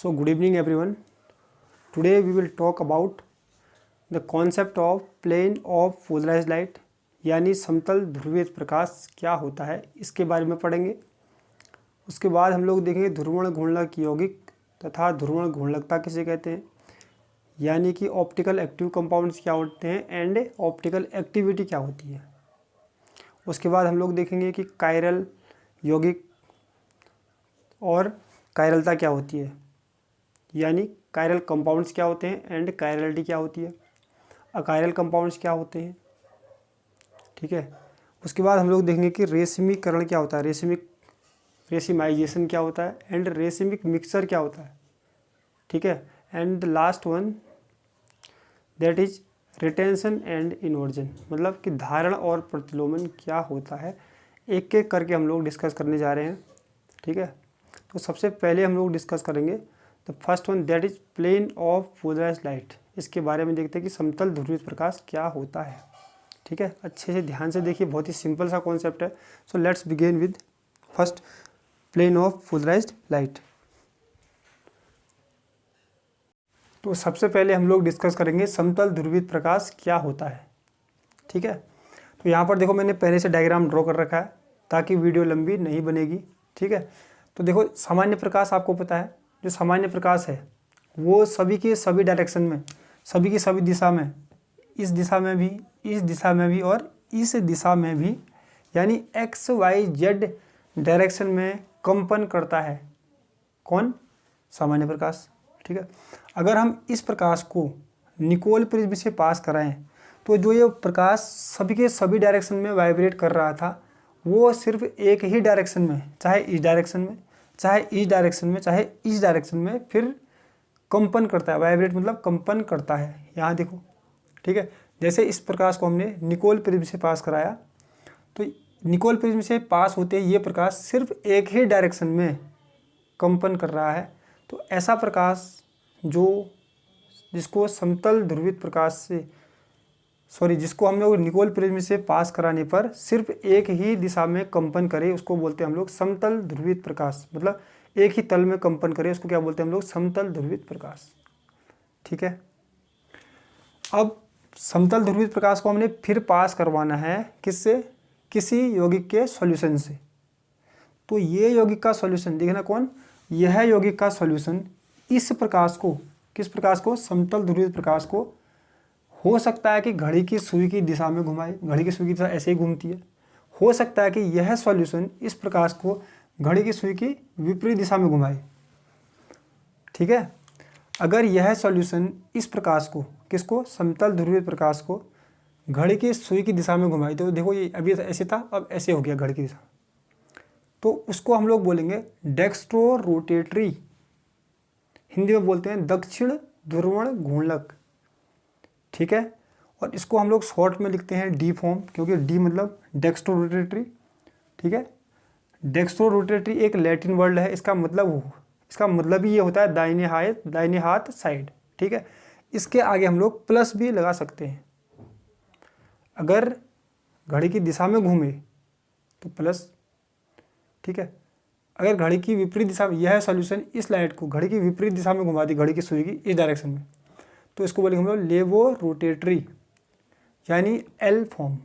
So good evening everyone. Today we will talk about the concept of plane of polarized light यानी समतल ध्रुवीय प्रकाश क्या होता है इसके बारे में पढ़ेंगे। उसके बाद हम लोग देखेंगे ध्रुवण घूर्णक यौगिक तथा ध्रुवण घूर्णकता किसे कहते हैं, यानी कि ऑप्टिकल एक्टिव कंपाउंड्स क्या होते हैं एंड ऑप्टिकल एक्टिविटी क्या होती है। उसके बाद हम लोग देखेंगे कि कायरल यौगिक और कायरलता क्या होती है, यानी कायरल कंपाउंड्स क्या होते हैं एंड कायरलिटी क्या होती है, अकायरल कंपाउंड्स क्या होते हैं। ठीक है। उसके बाद हम लोग देखेंगे कि रेशमीकरण क्या होता है, रेशिमाइजेशन क्या होता है एंड रेशमिक मिक्सचर क्या होता है। ठीक है। And last one that is retention and inversion, मतलब कि धारण और प्रतिलोमन क्या होता है। एक एक करके हम लोग डिस्कस करने जा रहे हैं। ठीक है। तो सबसे पहले हम लोग डिस्कस करेंगे the first one that is plane of polarized light. इसके बारे में देखते हैं कि समतल ध्रुवित प्रकाश क्या होता है। ठीक है। अच्छे से ध्यान से देखिए, बहुत ही सिंपल सा कॉन्सेप्ट है। So let's begin with first plane of polarized light. तो सबसे पहले हम लोग डिस्कस करेंगे समतल ध्रुवित प्रकाश क्या होता है। ठीक है। तो यहाँ पर देखो मैंने पहले से डायग्राम ड्रॉ कर रखा है ताकि वीडियो लंबी नहीं बनेगी। ठीक है। तो देखो सामान्य प्रकाश आपको पता है, जो सामान्य प्रकाश है वो सभी के सभी डायरेक्शन में, सभी की सभी दिशा में, इस दिशा में भी, इस दिशा में भी और इस दिशा में भी, यानी एक्स वाई जेड डायरेक्शन में कंपन करता है। कौन? सामान्य प्रकाश। ठीक है। अगर हम इस प्रकाश को निकोल प्रिज्म से पास कराएं तो जो ये प्रकाश सभी के सभी डायरेक्शन में वाइब्रेट कर रहा था वो सिर्फ एक ही डायरेक्शन में, चाहे इस डायरेक्शन में, चाहे इस डायरेक्शन में, चाहे इस डायरेक्शन में फिर कंपन करता है। वाइब्रेट मतलब कंपन करता है। यहाँ देखो। ठीक है। जैसे इस प्रकाश को हमने निकोल प्रिज्म से पास कराया तो निकोल प्रिज्म से पास होते ये प्रकाश सिर्फ एक ही डायरेक्शन में कंपन कर रहा है। तो ऐसा प्रकाश जिसको समतल ध्रुवित प्रकाश से जिसको हम लोग निकोल प्रिज्म से पास कराने पर सिर्फ एक ही दिशा में कंपन करे उसको बोलते हैं हम लोग समतल ध्रुवित प्रकाश। मतलब एक ही तल में कंपन करे उसको क्या बोलते हैं हम लोग? समतल ध्रुवित प्रकाश। ठीक है। अब समतल ध्रुवित प्रकाश को हमने फिर पास करवाना है किससे? किसी यौगिक के सॉल्यूशन से। तो ये यौगिक का सॉल्यूशन देखना कौन? यह यौगिक का सॉल्यूशन इस प्रकाश को, किस प्रकाश को? समतल ध्रुवित प्रकाश को हो सकता है कि घड़ी की सुई की दिशा में घुमाए, घड़ी की सुई की दिशा ऐसे ही घूमती है। हो सकता है कि यह सॉल्यूशन इस प्रकाश को घड़ी की सुई की विपरीत दिशा में घुमाए। ठीक है। अगर यह सॉल्यूशन इस प्रकाश को, किसको? समतल ध्रुवित प्रकाश को घड़ी की सुई की दिशा में घुमाए, तो देखो ये अभी ऐसे था, अब ऐसे हो गया घड़ी की दिशा, तो उसको हम लोग बोलेंगे डेक्स्ट्रो रोटेटरी। हिंदी में बोलते हैं दक्षिण ध्रुवण घूर्णक। ठीक है। और इसको हम लोग शॉर्ट में लिखते हैं डी फॉर्म, क्योंकि डी मतलब डेक्स्ट्रो रोटेटरी। ठीक है। डेक्स्ट्रो रोटेटरी एक लैटिन वर्ड है। इसका मतलब ही ये होता है दाहिने हाथ साइड। ठीक है। इसके आगे हम लोग प्लस भी लगा सकते हैं। अगर घड़ी की दिशा में घूमे तो प्लस। ठीक है। अगर घड़ी की विपरीत दिशा में, यह सॉल्यूशन इस लाइट को घड़ी की विपरीत दिशा में घुमा दी, घड़ी की सुई की इस डायरेक्शन में, तो इसको बोलेंगे हम लोग लेवो रोटेटरी, यानी एल फॉर्म,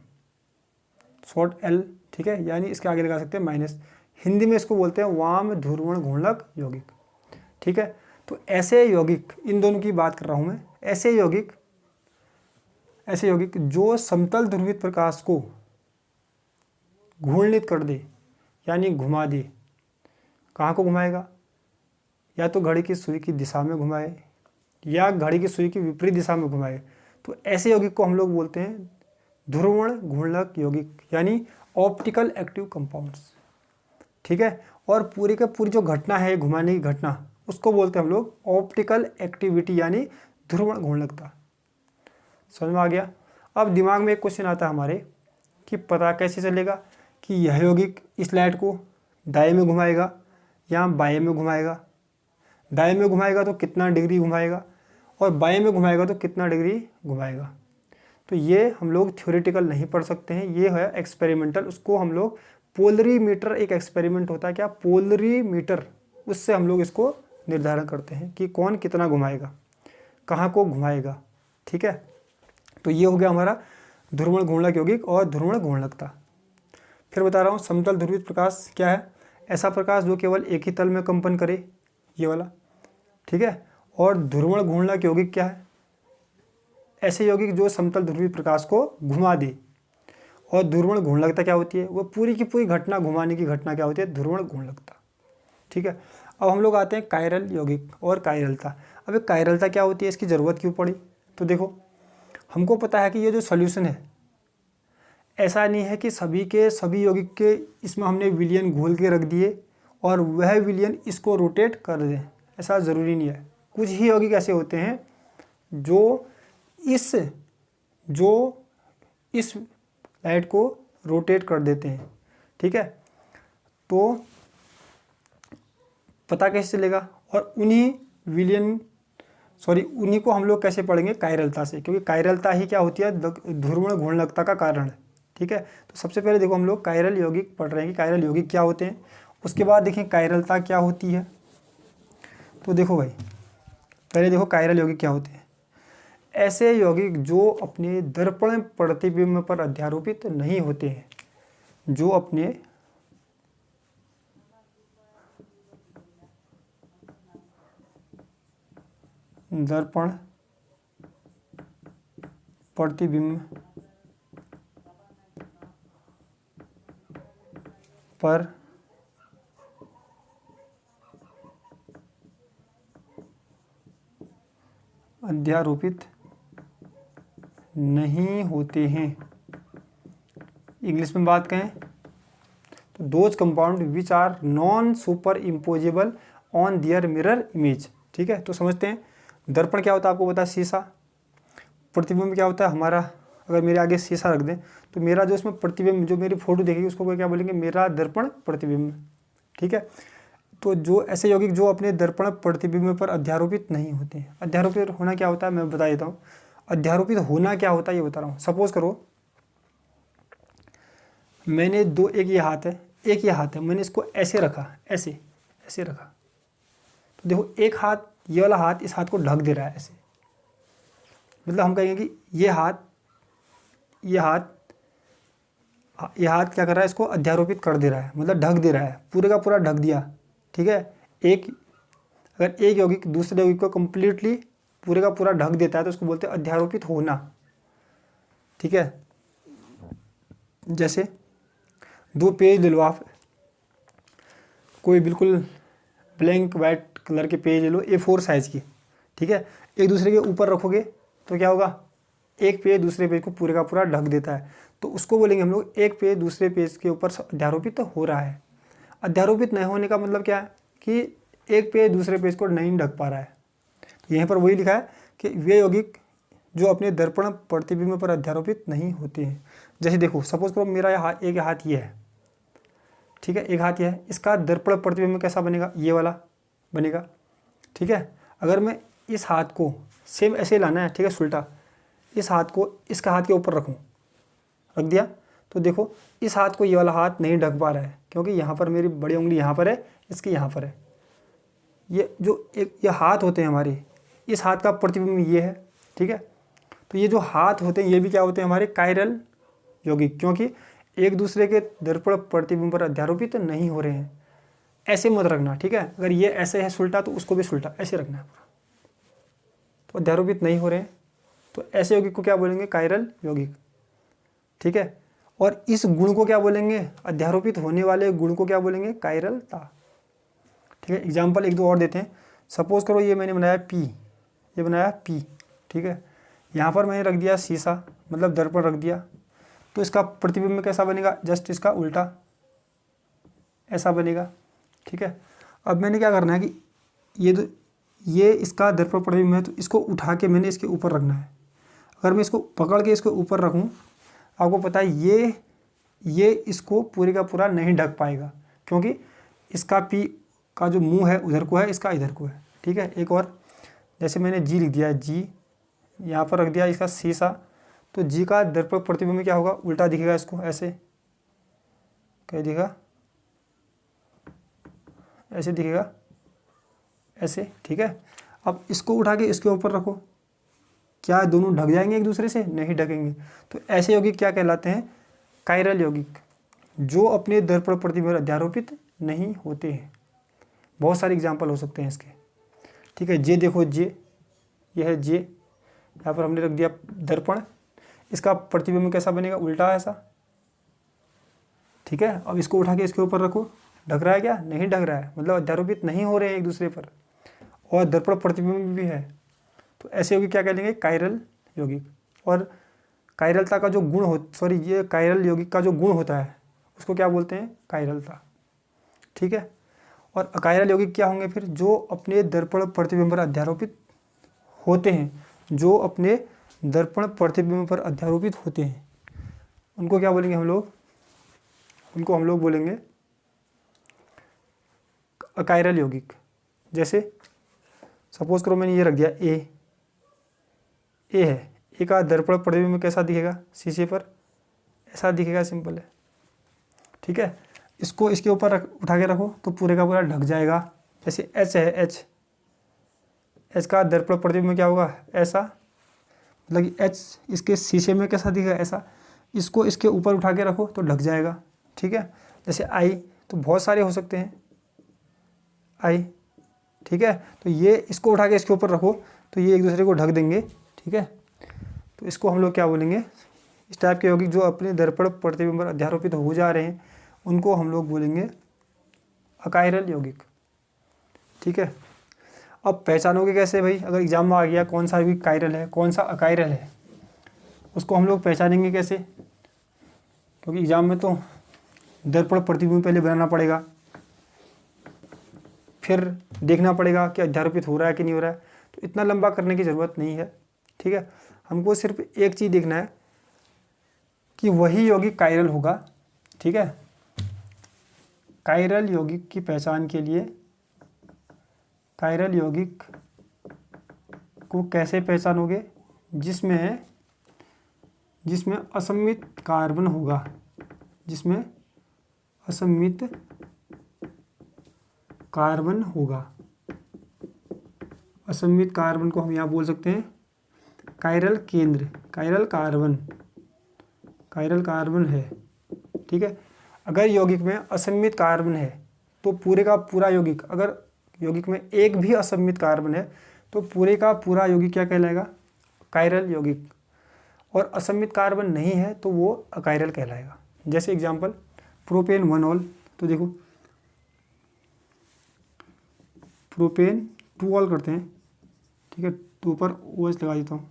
शॉर्ट एल। ठीक है। यानी इसके आगे लगा सकते हैं माइनस। हिंदी में इसको बोलते हैं वाम ध्रुवण घूर्णक यौगिक। ठीक है। तो ऐसे यौगिक, इन दोनों की बात कर रहा हूँ मैं, ऐसे यौगिक जो समतल ध्रुवित प्रकाश को घूर्णित कर दे, यानी घुमा दे। कहाँ को घुमाएगा? या तो घड़ी की सुई की दिशा में घुमाए या घड़ी की सुई की विपरीत दिशा में घुमाए। तो ऐसे यौगिक को हम लोग बोलते हैं ध्रुवण घूर्णक यौगिक, यानी ऑप्टिकल एक्टिव कंपाउंड्स। ठीक है। और पूरी का पूरी जो घटना है घुमाने की घटना, उसको बोलते हैं हम लोग ऑप्टिकल एक्टिविटी, यानी ध्रुवण घूर्णकता। समझ में आ गया? अब दिमाग में एक क्वेश्चन आता है हमारे कि पता कैसे चलेगा कि यह यौगिक इस लाइट को दाएं में घुमाएगा या बाएं में घुमाएगा। दाएं में घुमाएगा तो कितना डिग्री घुमाएगा और बाएं में घुमाएगा तो कितना डिग्री घुमाएगा। तो ये हम लोग थ्योरेटिकल नहीं पढ़ सकते हैं, ये है एक्सपेरिमेंटल। उसको हम लोग पोलरीमीटर, एक एक्सपेरिमेंट होता है क्या, पोलरीमीटर, उससे हम लोग इसको निर्धारण करते हैं कि कौन कितना घुमाएगा, कहाँ को घुमाएगा। ठीक है, तो ये हो गया हमारा ध्रुवण घूर्णक यौगिक और ध्रुवण घूर्णकता। फिर बता रहा हूँ समतल ध्रुवित प्रकाश क्या है, ऐसा प्रकाश जो केवल एक ही तल में कंपन करे, ये वाला। ठीक है, और ध्रुवण घूर्णक यौगिक क्या है, ऐसे यौगिक जो समतल ध्रुवित प्रकाश को घुमा दे। और ध्रुवण घूर्णकता क्या होती है, वो पूरी की पूरी घटना घुमाने की घटना क्या होती है, ध्रुवण घूर्णकता। ठीक है, अब हम लोग आते हैं कायरल यौगिक और कायरलता। अब ये कायरलता क्या होती है, इसकी ज़रूरत क्यों पड़ी, तो देखो हमको पता है कि ये जो सॉल्यूशन है, ऐसा नहीं है कि सभी के सभी यौगिक के इसमें हमने विलयन घोल के रख दिए और वह विलयन इसको रोटेट कर दें, ऐसा ज़रूरी नहीं है। कुछ ही यौगिक ऐसे होते हैं जो इस लाइट को रोटेट कर देते हैं। ठीक है, तो पता कैसे चलेगा, और उन्हीं को हम लोग कैसे पढ़ेंगे, कायरलता से, क्योंकि कायरलता ही क्या होती है, ध्रुवण घूर्णकता का कारण है। ठीक है, तो सबसे पहले देखो हम लोग कायरल यौगिक पढ़ रहे हैं कि कायरल यौगिक क्या होते हैं, उसके बाद देखें कायरलता क्या होती है। तो देखो भाई, पहले देखो कायरल यौगिक क्या होते हैं। ऐसे यौगिक जो अपने दर्पण प्रतिबिंब पर अध्यारोपित नहीं होते हैं, जो अपने दर्पण प्रतिबिंब पर अध्यारोपित नहीं होते हैं। इंग्लिश में बात कहें तो those compound which are non superimposable on their mirror image. ठीक है, तो समझते हैं दर्पण क्या होता है, आपको पता है शीशा। प्रतिबिंब क्या होता है हमारा, अगर मेरे आगे शीशा रख दें तो मेरा जो उसमें प्रतिबिंब, जो मेरी फोटो देखेगी उसको क्या बोलेंगे, मेरा दर्पण प्रतिबिंब। ठीक है, तो जो ऐसे यौगिक जो अपने दर्पण प्रतिबिंब पर अध्यारोपित नहीं होते हैं। अध्यारोपित होना क्या होता है मैं बता देता हूँ। अध्यारोपित होना क्या होता है ये बता रहा हूँ। सपोज करो मैंने एक ये हाथ है, मैंने इसको ऐसे रखा, ऐसे रखा, तो देखो एक हाथ, ये वाला हाथ इस हाथ को ढक दे रहा है ऐसे, मतलब हम कहेंगे कि ये हाथ क्या कर रहा है, इसको अध्यारोपित कर दे रहा है, मतलब ढक दे रहा है, पूरे का पूरा ढक दिया। ठीक है, अगर एक यौगिक दूसरे यौगिक को कंप्लीटली पूरे का पूरा ढक देता है तो उसको बोलते हैं अध्यारोपित होना। ठीक है, जैसे दो पेज ले लो आप, कोई बिल्कुल ब्लैंक वाइट कलर के पेज ले लो A4 साइज़ की। ठीक है, एक दूसरे के ऊपर रखोगे तो क्या होगा, एक पेज दूसरे पेज को पूरे का पूरा ढक देता है, तो उसको बोलेंगे हम लोग एक पेज दूसरे पेज के ऊपर अध्यारोपित तो हो रहा है। अध्यारोपित नहीं होने का मतलब क्या है कि एक पेज दूसरे पेज को नहीं ढक पा रहा है। तो यहाँ पर वही लिखा है कि वे यौगिक जो अपने दर्पण प्रतिबिंब पर अध्यारोपित नहीं होते हैं। जैसे देखो सपोज करो मेरा एक हाथ ये है, ठीक है, एक हाथ ये है, इसका दर्पण प्रतिबिंब कैसा बनेगा, ये वाला बनेगा। ठीक है, अगर मैं इस हाथ को सेम ऐसे लाना है, ठीक है, उल्टा, इस हाथ को इसका हाथ के ऊपर रख दिया तो देखो इस हाथ को ये वाला हाथ नहीं ढक पा रहा है, क्योंकि यहाँ पर मेरी बड़ी उंगली यहाँ पर है, इसकी यहाँ पर है। ये जो ये हाथ होते हैं हमारे, इस हाथ का प्रतिबिंब ये है। ठीक है, तो ये जो हाथ होते हैं ये भी क्या होते हैं हमारे कायरल यौगिक, क्योंकि एक दूसरे के दर्पण प्रतिबिंब पर अध्यारोपित नहीं हो रहे हैं। ऐसे मत रखना। ठीक है, अगर ये ऐसे है सुल्टा तो उसको भी सुल्टा ऐसे रखना है, तो अध्यारोपित नहीं हो रहे हैं, तो ऐसे यौगिक को क्या बोलेंगे, कायरल यौगिक। ठीक है, और इस गुण को क्या बोलेंगे, अध्यारोपित होने वाले गुण को क्या बोलेंगे, कायरलता। ठीक है, एग्जाम्पल एक दो और देते हैं। सपोज करो ये मैंने बनाया P, ये बनाया P। ठीक है, यहाँ पर मैंने रख दिया शीशा, मतलब दर्पण रख दिया, तो इसका प्रतिबिंब कैसा बनेगा, जस्ट इसका उल्टा ऐसा बनेगा। ठीक है, अब मैंने क्या करना है कि ये इसका दर्पण प्रतिबिंब है, तो इसको उठा के मैंने इसके ऊपर रखना है। अगर मैं इसको पकड़ के इसको ऊपर रखूं, आपको पता है ये इसको पूरे का पूरा नहीं ढक पाएगा, क्योंकि इसका P का जो मुंह है उधर को है, इसका इधर को है। ठीक है, एक और जैसे मैंने G लिख दिया, G यहाँ पर रख दिया इसका शीशा, तो G का दर्पण प्रतिबिंब क्या होगा, उल्टा दिखेगा, इसको ऐसे क्या दिखेगा, ऐसे दिखेगा, ऐसे, ठीक है। अब इसको उठा के इसके ऊपर रखो, क्या दोनों ढक जाएंगे एक दूसरे से? नहीं ढकेंगे। तो ऐसे यौगिक क्या कहलाते हैं? कायरल यौगिक, जो अपने दर्पण प्रतिबिंब पर अध्यारोपित नहीं होते हैं। बहुत सारे एग्जाम्पल हो सकते हैं इसके, ठीक है। जे देखो, जे, यह है जे, यहाँ पर हमने रख दिया दर्पण, इसका प्रतिबिंब कैसा बनेगा? उल्टा ऐसा, ठीक है। अब इसको उठा के इसके ऊपर रखो, ढक रहा है क्या? नहीं ढक रहा है, मतलब अध्यारोपित नहीं हो रहे हैं एक दूसरे पर, और दर्पण प्रतिबिंब भी है। तो ऐसे यौगिक क्या कहेंगे? कायरल यौगिक। और कायरलता का जो गुण ये कायरल यौगिक का जो गुण होता है उसको क्या बोलते हैं? कायरलता, ठीक है। और अकायरल यौगिक क्या होंगे फिर? जो अपने दर्पण प्रतिबिंब पर अध्यारोपित होते हैं, जो अपने दर्पण प्रतिबिंब पर अध्यारोपित होते हैं, उनको क्या बोलेंगे हम लोग? उनको हम लोग बोलेंगे अकायरल यौगिक। जैसे सपोज करो मैंने ये रख दिया ए है, ए का दर्पण प्रतिबिंब कैसा दिखेगा? शीशे पर ऐसा दिखेगा, सिंपल है, ठीक है। इसको इसके ऊपर उठा के रखो तो पूरे का पूरा ढक जाएगा। जैसे एच है, एच का दर्पण प्रतिबिंब क्या होगा? ऐसा, मतलब एच इसके शीशे में कैसा दिखेगा? ऐसा। इसको इसके ऊपर उठा के रखो तो ढक जाएगा, ठीक है। जैसे आई, तो बहुत सारे हो सकते हैं आई, ठीक है। तो ये इसको उठा के इसके ऊपर रखो तो ये एक दूसरे को ढक देंगे, ठीक है। तो इसको हम लोग क्या बोलेंगे? इस टाइप के यौगिक जो अपने दर्पण प्रतिबिंब पर अध्यारोपित हो जा रहे हैं उनको हम लोग बोलेंगे अकायरल यौगिक, ठीक है। अब पहचानोगे कैसे भाई? अगर एग्जाम में आ गया कौन सा यौगिक कायरल है, कौन सा अकायरल है, उसको हम लोग पहचानेंगे कैसे? क्योंकि एग्जाम में तो दर्पण प्रतिबिंब पहले बनाना पड़ेगा, फिर देखना पड़ेगा कि अध्यारोपित हो रहा है कि नहीं हो रहा है। तो इतना लंबा करने की ज़रूरत नहीं है, ठीक है। हमको सिर्फ एक चीज़ देखना है कि वही यौगिक कायरल होगा, ठीक है। कायरल यौगिक की पहचान के लिए कायरल यौगिक को कैसे पहचानोगे? जिसमें असममित कार्बन होगा, जिसमें असममित कार्बन होगा। असममित कार्बन को हम यहाँ बोल सकते हैं कायरल केंद्र, कायरल कार्बन है, ठीक है। अगर यौगिक में असममित कार्बन है तो पूरे का पूरा यौगिक, अगर यौगिक में एक भी असममित कार्बन है तो पूरे का पूरा यौगिक क्या कहलाएगा? कायरल यौगिक। और असममित कार्बन नहीं है तो वो अकायरल कहलाएगा। जैसे एग्जांपल प्रोपेन 1 ऑल, तो देखो प्रोपेन 2 ऑल करते हैं, ठीक है। तो ऊपर OH लगा देता हूँ,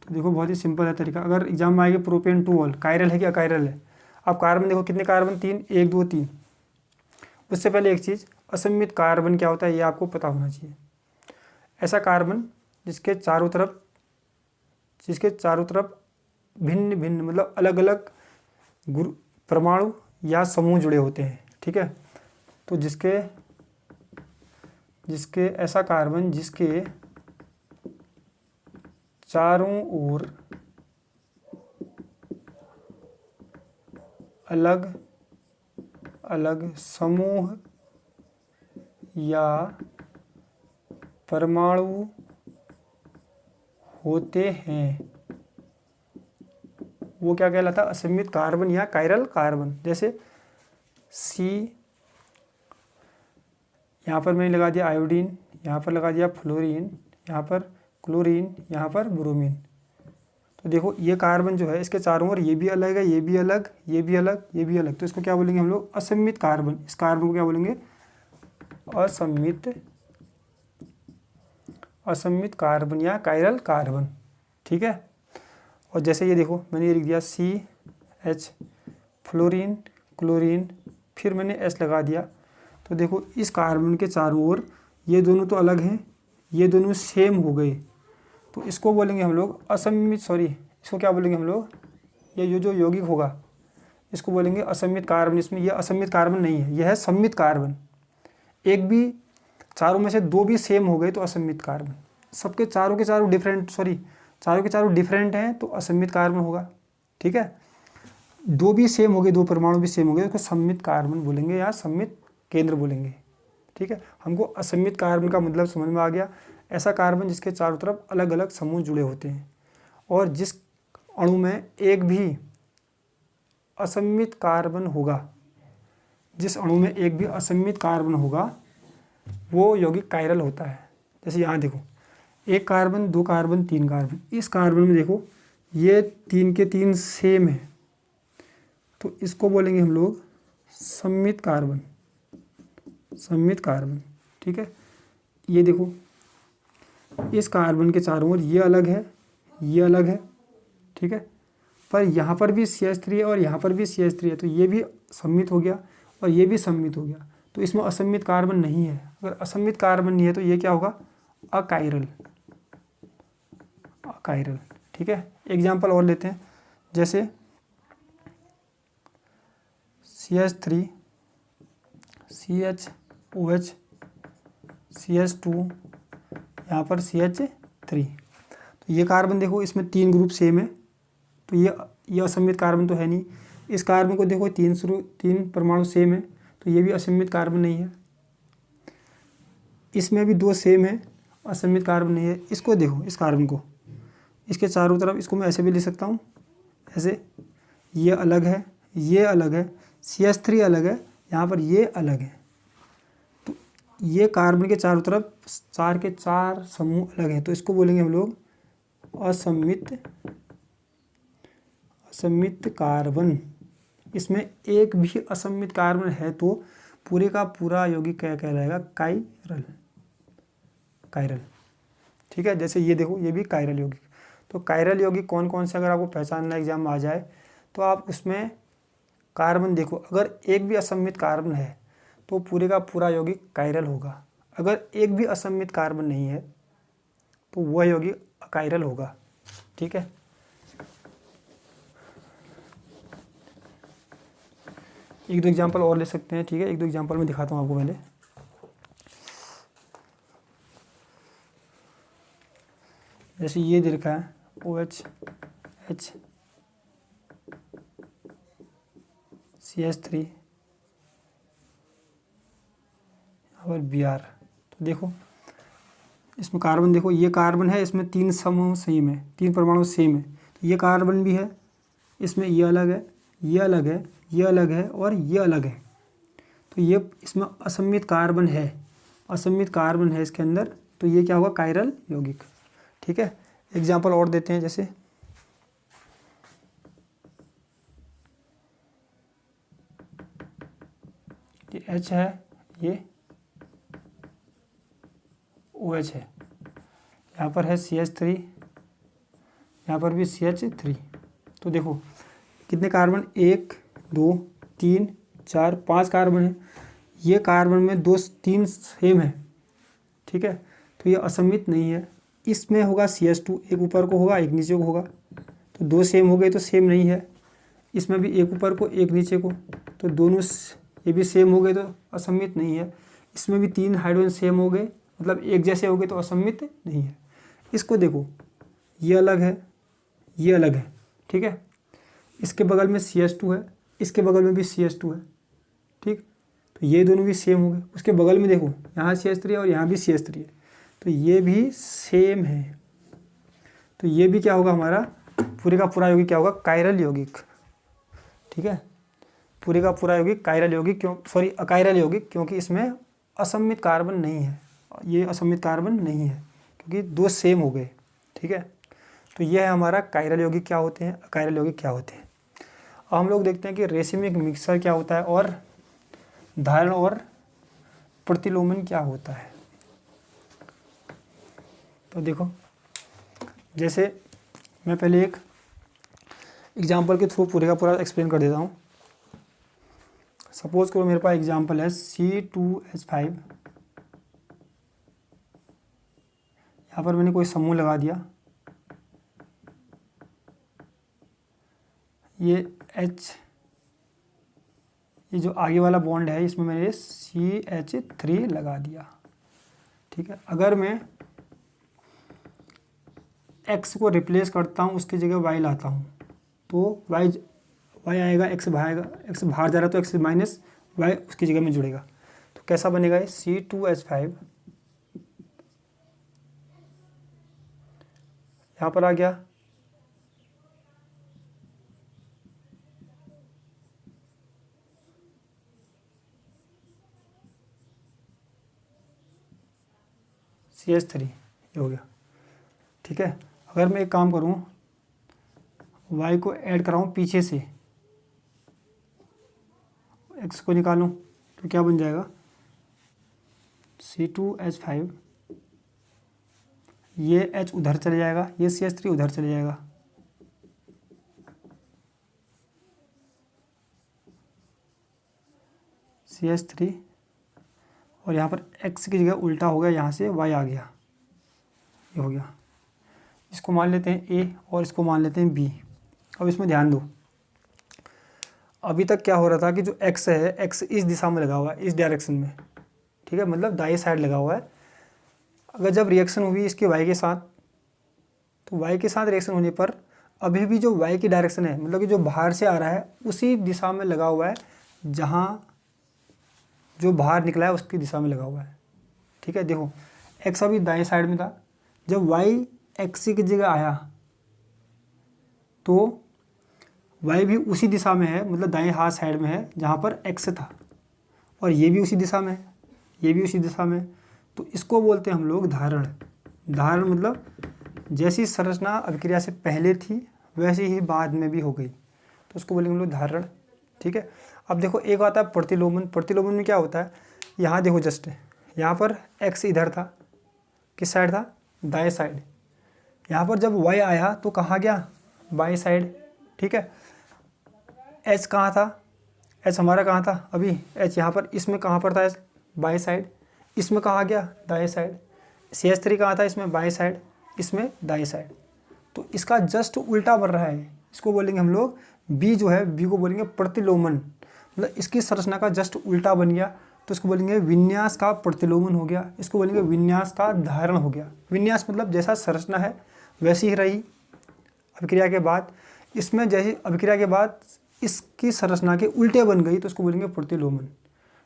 तो देखो बहुत ही सिंपल है तरीका। अगर एग्जाम में आएगा प्रोपेन 2 ऑल कायरल है कि अकायरल है? अब कार्बन देखो कितने कार्बन? 3, 1 2 3। उससे पहले एक चीज़, असममित कार्बन क्या होता है ये आपको पता होना चाहिए। ऐसा कार्बन जिसके चारों तरफ भिन्न भिन्न, मतलब अलग अलग परमाणु या समूह जुड़े होते हैं, ठीक है। तो जिसके ऐसा कार्बन जिसके चारों ओर अलग अलग समूह या परमाणु होते हैं, वो क्या कहलाता है? असममित कार्बन या कायरल कार्बन। जैसे C, यहाँ पर मैंने लगा दिया आयोडीन, यहाँ पर लगा दिया फ्लोरीन, यहाँ पर क्लोरीन, यहाँ पर ब्रोमीन। तो देखो ये कार्बन जो है इसके चारों ओर ये भी अलग है, ये भी अलग, ये भी अलग, ये भी अलग। तो इसको क्या बोलेंगे हम लोग? असममित कार्बन। इस कार्बन को क्या बोलेंगे? असममित कार्बन या कायरल कार्बन, ठीक है। और जैसे ये देखो मैंने ये लिख दिया CH, फ्लोरीन, क्लोरीन, फिर मैंने S लगा दिया। तो देखो इस कार्बन के चारों ओर ये दोनों तो अलग हैं, ये दोनों सेम हो गए, तो इसको बोलेंगे हम लोग इसको क्या बोलेंगे हम लोग? ये जो यौगिक होगा इसको बोलेंगे असममित कार्बन। इसमें यह असममित कार्बन नहीं है, यह है सममित कार्बन। एक भी, चारों में से 2 भी सेम हो गए तो असममित कार्बन। सबके चारों के चारों डिफरेंट हैं तो असममित कार्बन होगा, ठीक है। 2 भी सेम हो गए, 2 परमाणु भी सेम हो गए, उसको सममित कार्बन बोलेंगे या सममित केंद्र बोलेंगे। ठीक है, हमको असममित कार्बन का मतलब समझ में आ गया। ऐसा कार्बन जिसके चारों तरफ अलग अलग समूह जुड़े होते हैं और जिस अणु में एक भी असममित कार्बन होगा, जिस अणु में एक भी असममित कार्बन होगा वो यौगिक कायरल होता है। जैसे यहाँ देखो, एक कार्बन, दो कार्बन, तीन कार्बन, इस कार्बन में देखो ये तीन के तीन सेम है, तो इसको बोलेंगे हम लोग सममित कार्बन, सममित कार्बन। ठीक है, ये देखो इस कार्बन के चारों ओर ये अलग है, ये अलग है। ठीक है, पर यहाँ पर भी CH3 है और यहाँ पर भी CH3 है, तो ये भी सममित हो गया और ये भी सममित हो गया, तो इसमें असममित कार्बन नहीं है। अगर असममित कार्बन नहीं है तो ये क्या होगा, अकायरल, अकायरल। ठीक है, एग्जाम्पल और लेते हैं, जैसे CH3 CHOH CH2 यहाँ पर CH3, तो ये कार्बन देखो इसमें तीन ग्रुप सेम है, तो ये असममित कार्बन तो है नहीं। इस कार्बन को देखो तीन परमाणु सेम है, तो ये भी असममित कार्बन नहीं है। इसमें भी दो सेम है, असममित कार्बन नहीं है। इसको देखो, इस कार्बन को, इसके चारों तरफ, इसको मैं ऐसे भी लिख सकता हूँ, ऐसे, ये अलग है, ये अलग है, CH3 अलग है, यहाँ पर ये अलग है, तो ये कार्बन के चारों तरफ चार के चार समूह अलग हैं, तो इसको बोलेंगे हम लोग असममित, असममित कार्बन। इसमें एक भी असममित कार्बन है तो पूरे का पूरा यौगिक क्या कहलाएगा, कायरल, कायरल। ठीक है, जैसे ये देखो ये भी कायरल यौगिक। तो कायरल यौगिक कौन कौन से अगर आपको पहचानना एग्जाम में आ जाए तो आप उसमें कार्बन देखो, अगर एक भी असममित कार्बन है तो पूरे का पूरा यौगिक कायरल होगा। अगर एक भी असममित कार्बन नहीं है तो वह यौगिक अकायरल होगा। ठीक है, एक दो एग्जांपल और ले सकते हैं। ठीक है, एक दो एग्जांपल मैं दिखाता हूँ आपको पहले। जैसे ये दे रखा है OH H CH3 और Br, तो देखो इसमें कार्बन देखो, ये कार्बन है, इसमें तीन समूह सेम है, तीन परमाणु सेम है, तो ये कार्बन भी है, इसमें ये अलग है, ये अलग है, ये अलग है और ये अलग है, तो ये इसमें असममित कार्बन है, असममित कार्बन है इसके अंदर, तो ये क्या होगा, कायरल यौगिक। ठीक है, एग्जाम्पल और देते हैं, जैसे ये H है, ये OH है, यहाँ पर है CH3, यहाँ पर भी CH3, तो देखो कितने कार्बन, 1 2 3 4 5 कार्बन है। ये कार्बन में दो तीन सेम है। ठीक है, तो ये असममित नहीं है। इसमें होगा CH2, एक ऊपर को होगा एक नीचे को होगा, तो दो सेम हो गए तो सेम नहीं है। इसमें भी एक ऊपर को एक नीचे को, तो दोनों ये भी सेम हो गए तो असममित नहीं है। इसमें भी तीन हाइड्रोजन सेम हो गए, मतलब एक जैसे हो गए तो असममित नहीं है। इसको देखो, ये अलग है, ये अलग है। ठीक है, इसके बगल में CH2 है, इसके बगल में भी CH2 है। ठीक, तो ये दोनों भी सेम हो गए। उसके बगल में देखो, यहाँ CH3 है और यहाँ भी CH3 है, तो ये भी सेम है, तो ये भी क्या होगा, हमारा पूरे का पूरा यौगिक क्या होगा, कायरल यौगिक। ठीक है, पूरे का पूरा यौगिक कायरल यौगिक, क्यों, सॉरी अकायरल यौगिक, क्योंकि इसमें असममित कार्बन नहीं है, ये असममित कार्बन नहीं है क्योंकि दो सेम हो गए। ठीक है, तो यह है हमारा कायरल यौगिक क्या होते हैं, अकायरल यौगिक क्या होते हैं। अब हम लोग देखते हैं कि रेसिमिक मिक्सर क्या होता है और धारण और प्रतिलोमन क्या होता है। तो देखो, जैसे मैं पहले एक एग्जाम्पल के थ्रू पूरे का पूरा एक्सप्लेन कर देता हूँ। सपोज करो मेरे पास एग्जाम्पल है C2H5, यहाँ पर मैंने कोई समूह लगा दिया, ये H, ये जो आगे वाला बॉन्ड है इसमें मैंने CH3 लगा दिया। ठीक है, अगर मैं X को रिप्लेस करता हूँ, उसकी जगह Y लाता हूँ, तो Y आएगा, X बाहर जा रहा है तो X माइनस Y उसकी जगह में जुड़ेगा। कैसा बनेगा ये C2H5 यहाँ पर आ गया, CH3 ये हो गया। ठीक है, अगर मैं एक काम करूँ, Y को ऐड कराऊँ पीछे से, X को निकालूँ तो क्या बन जाएगा C2H5, ये H उधर चले जाएगा, ये CH3 उधर चले जाएगा, CH3, और यहाँ पर X की जगह उल्टा हो गया, यहाँ से Y आ गया, ये हो गया। इसको मान लेते हैं A और इसको मान लेते हैं B। अब इसमें ध्यान दो, अभी तक क्या हो रहा था कि जो X है, X इस दिशा में लगा हुआ है, इस डायरेक्शन में, ठीक है, मतलब दाएं साइड लगा हुआ है। अगर जब रिएक्शन हुई इसके Y के साथ, तो Y के साथ रिएक्शन होने पर अभी भी जो Y की डायरेक्शन है, मतलब कि जो बाहर से आ रहा है उसी दिशा में लगा हुआ है, जहाँ जो बाहर निकला है उसकी दिशा में लगा हुआ है। ठीक है, देखो X अभी दाएं साइड में था, जब Y X की जगह आया तो Y भी उसी दिशा में है, मतलब दाएं हाथ साइड में है जहाँ पर X था, और ये भी उसी दिशा में है, ये भी उसी दिशा में है। तो इसको बोलते हैं हम लोग धारण। धारण मतलब जैसी संरचना अभिक्रिया से पहले थी वैसी ही बाद में भी हो गई, तो उसको बोलेंगे हम लोग धारण। ठीक है, अब देखो एक आता है प्रतिलोमन। प्रतिलोमन में क्या होता है, यहाँ देखो जस्ट यहाँ पर X इधर था, किस साइड था, दाएं साइड। यहाँ पर जब Y आया तो कहाँ गया, बाएं साइड। ठीक है, H कहाँ था, H हमारा कहाँ था, अभी H यहाँ पर, इसमें कहाँ पर था H, बाएं साइड। इसमें कहाँ गया, दाएं साइड। CH3 कहाँ था, इसमें बाएं साइड, इसमें दाएं साइड। तो इसका जस्ट उल्टा बन रहा है, इसको बोलेंगे हम लोग B जो है, B को बोलेंगे प्रतिलोमन, मतलब इसकी संरचना का जस्ट उल्टा बन गया, तो इसको बोलेंगे विन्यास का प्रतिलोमन हो गया, इसको बोलेंगे विन्यास का धारण हो गया। विन्यास मतलब जैसा संरचना है वैसी ही रही अभिक्रिया के बाद, इसमें जैसी अभिक्रिया के बाद इसकी संरचना के उल्टे बन गई तो उसको बोलेंगे प्रतिलोमन।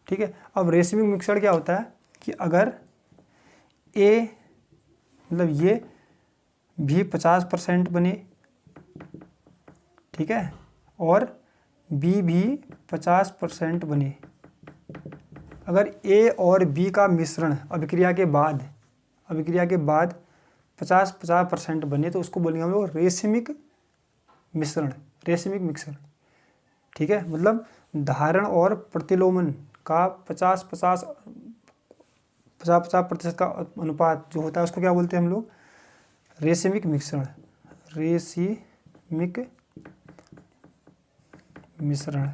ठीक है, अब रेसिमिक मिश्रण क्या होता है कि अगर A मतलब ये भी 50% बने, ठीक है, और B भी 50% बने, अगर A और B का मिश्रण अभिक्रिया के बाद 50-50% बने तो उसको बोलेंगे हम लोग रेसिमिक मिश्रण, रेसिमिक मिश्रण। ठीक है, मतलब धारण और प्रतिलोमन का 50-50% का अनुपात जो होता है उसको क्या बोलते हैं हम लोग, रेसिमिक मिश्रण। रेसिमिक मिश्रण,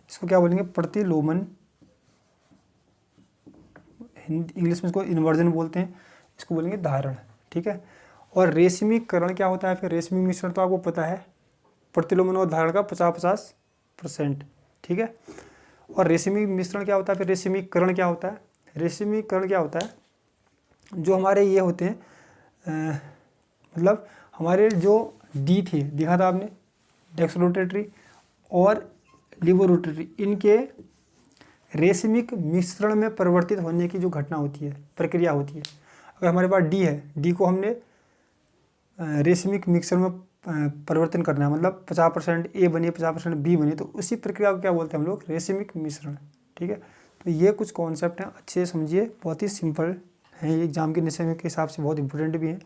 इसको क्या बोलेंगे, प्रतिलोमन। हिंदी इंग्लिश में इसको इन्वर्जन बोलते हैं, इसको बोलेंगे धारण। ठीक है, और रेसिमीकरण क्या होता है, फिर रेसिमिक मिश्रण तो आपको पता है, प्रतिलोमन और धारण का 50-50%। ठीक है, और रेसिमिक मिश्रण क्या होता है, फिर रेसिमीकरण क्या होता है। रेसिमीकरण क्या होता है, जो हमारे ये होते हैं मतलब हमारे जो डी थे, देखा था आपने, डेक्सोरोटेटरी और लिबोरोटेटरी, इनके रेसिमिक मिश्रण में परिवर्तित होने की जो घटना होती है, प्रक्रिया होती है। अगर हमारे पास डी है, डी को हमने रेसिमिक मिश्रण में परिवर्तन करना है, मतलब 50% A बने 50% B बने, तो उसी प्रक्रिया को क्या बोलते हैं हम लोग, रेसिमिक मिश्रण। ठीक है, तो ये कुछ कॉन्सेप्ट हैं, अच्छे समझिए, बहुत ही सिंपल हैं, एग्जाम के विषय के हिसाब से बहुत इंपॉर्टेंट भी हैं।